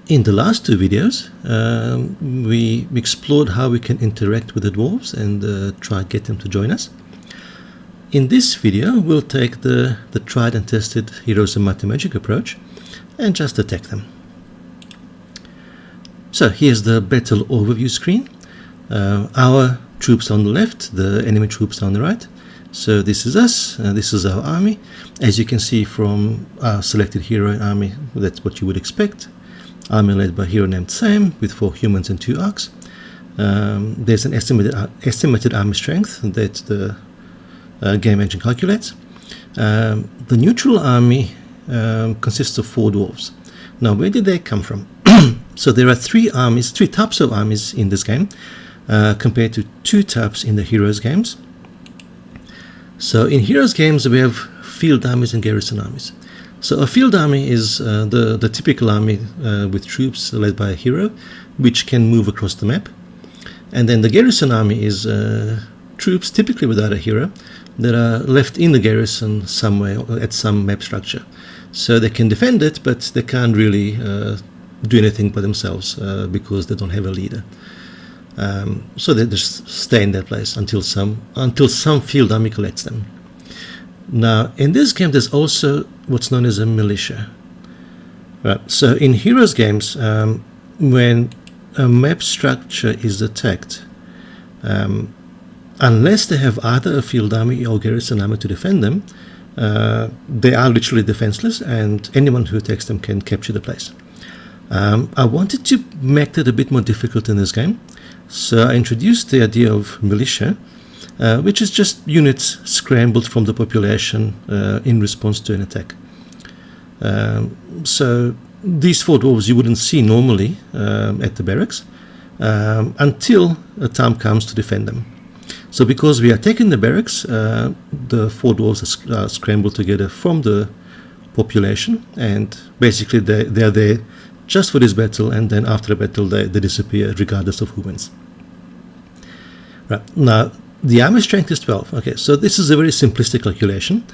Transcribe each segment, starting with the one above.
In the last two videos, we explored how we can interact with the dwarves and try to get them to join us. In this video, we'll take the tried and tested Heroes of Might and Magic approach and just attack them. So here's the battle overview screen. Our troops on the left, the enemy troops on the right. So this is us, this is our army. As you can see from our selected hero army, that's what you would expect. Army led by a hero named Sam with 4 humans and 2 orcs. There's an estimated army strength that the game engine calculates. The neutral army consists of 4 dwarves. Now, where did they come from? So there are 3 types of armies in this game, compared to 2 types in the Heroes games. So in Heroes games, we have field armies and garrison armies. So a field army is the typical army with troops led by a hero, which can move across the map. And then the garrison army is troops, typically without a hero, that are left in the garrison somewhere at some map structure. So they can defend it, but they can't really do anything by themselves because they don't have a leader. So they just stay in that place until some field army collects them. Now, in this game, there's also what's known as a militia. Right. So in Heroes games, when a map structure is attacked, unless they have either a field army or garrison army to defend them, they are literally defenseless, and anyone who attacks them can capture the place. I wanted to make that a bit more difficult in this game, so I introduced the idea of militia, which is just units scrambled from the population in response to an attack. So these 4 dwarves you wouldn't see normally at the barracks until a time comes to defend them. So because we are taking the barracks, the 4 dwarves are scrambled together from the population, and basically they are there just for this battle, and then after the battle they disappear regardless of who wins. Right. Now, the army strength is 12. Okay, so this is a very simplistic calculation.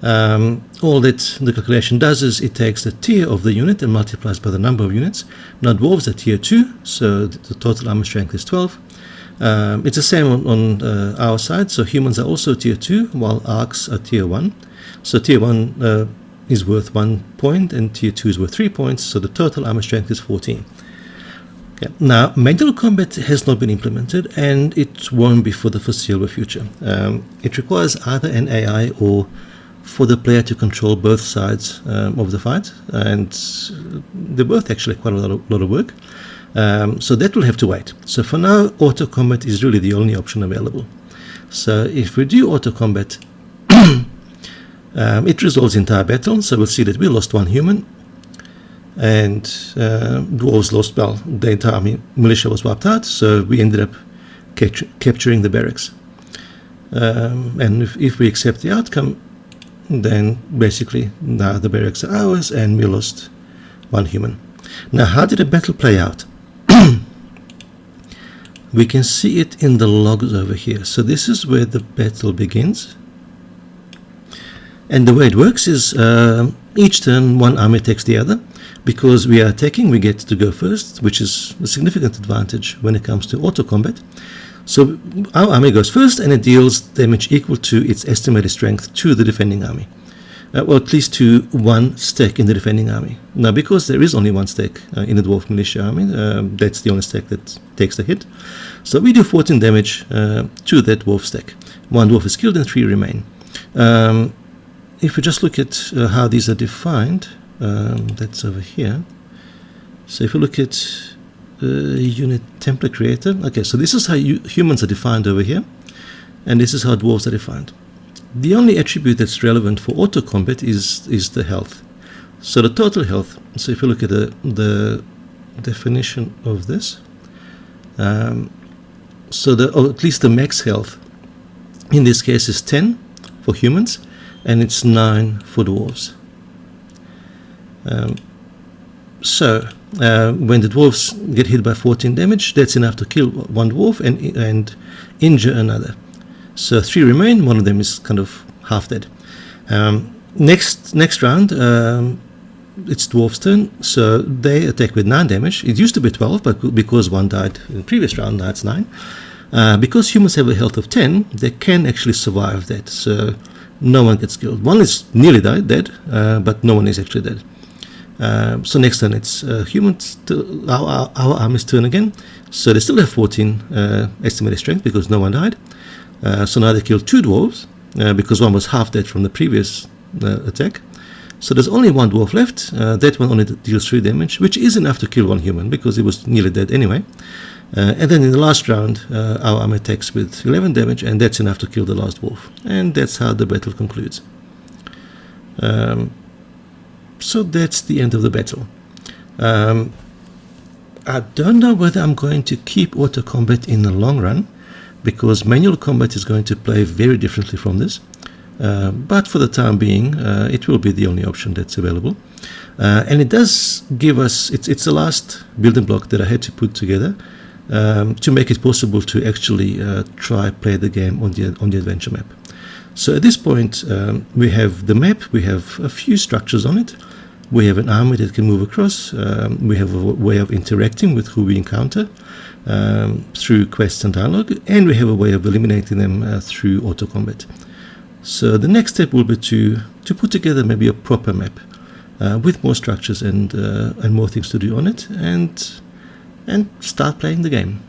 All that the calculation does is it takes the tier of the unit and multiplies by the number of units. Now, dwarves are tier 2, so the total army strength is 12. It's the same on our side, so humans are also tier 2, while orcs are tier 1. So tier 1 is worth 1 point, and tier 2 is worth 3 points, so the total army strength is 14. Okay. Now, melee combat has not been implemented, and it won't be for the foreseeable future. It requires either an AI or for the player to control both sides of the fight, and they're both actually quite a lot of work. So that will have to wait. So for now, auto combat is really the only option available. So if we do auto combat, it resolves the entire battle. So we'll see that we lost 1 human, and dwarves lost, well, the entire militia was wiped out, so we ended up capturing the barracks. And if we accept the outcome, then basically now the barracks are ours and we lost 1 human. Now, how did the battle play out? We can see it in the logs over here. So this is where the battle begins. And the way it works is each turn 1 army takes the other. Because we are attacking, we get to go first, which is a significant advantage when it comes to auto combat. So our army goes first, and it deals damage equal to its estimated strength to the defending army. Or at least to 1 stack in the defending army. Now, because there is only 1 stack in the dwarf militia army, that's the only stack that takes the hit. So we do 14 damage to that dwarf stack. 1 dwarf is killed and 3 remain. If we just look at how these are defined, that's over here. So if we look at unit template creator, okay, so this is how humans are defined over here, and this is how dwarves are defined. The only attribute that's relevant for auto combat is the health. So the total health. So if you look at the definition of this, or at least the max health in this case is 10 for humans, and it's 9 for dwarves. When the dwarves get hit by 14 damage, that's enough to kill 1 dwarf and injure another. So 3 remain, 1 of them is kind of half dead. Next round, it's dwarf's turn, so they attack with 9 damage. It used to be 12, but because one died in the previous round, now it's 9. Because humans have a health of 10, they can actually survive that, so no one gets killed. One is nearly dead, but no one is actually dead. So next turn it's humans, our army's turn again. So they still have 14 estimated strength because no one died. So now they killed 2 dwarves because one was half dead from the previous attack. So there's only one dwarf left. That one only deals 3 damage, which is enough to kill one human because it was nearly dead anyway. And then in the last round, our army attacks with 11 damage, and that's enough to kill the last dwarf. And that's how the battle concludes. So that's the end of the battle. I don't know whether I'm going to keep auto combat in the long run, because manual combat is going to play very differently from this. But for the time being, it will be the only option that's available. And it does give us, it's the last building block that I had to put together to make it possible to actually try play the game on the adventure map. So at this point, we have the map, we have a few structures on it, we have an army that can move across, we have a way of interacting with who we encounter through quests and dialogue, and we have a way of eliminating them through auto combat. So the next step will be to put together maybe a proper map with more structures and more things to do on it, and start playing the game.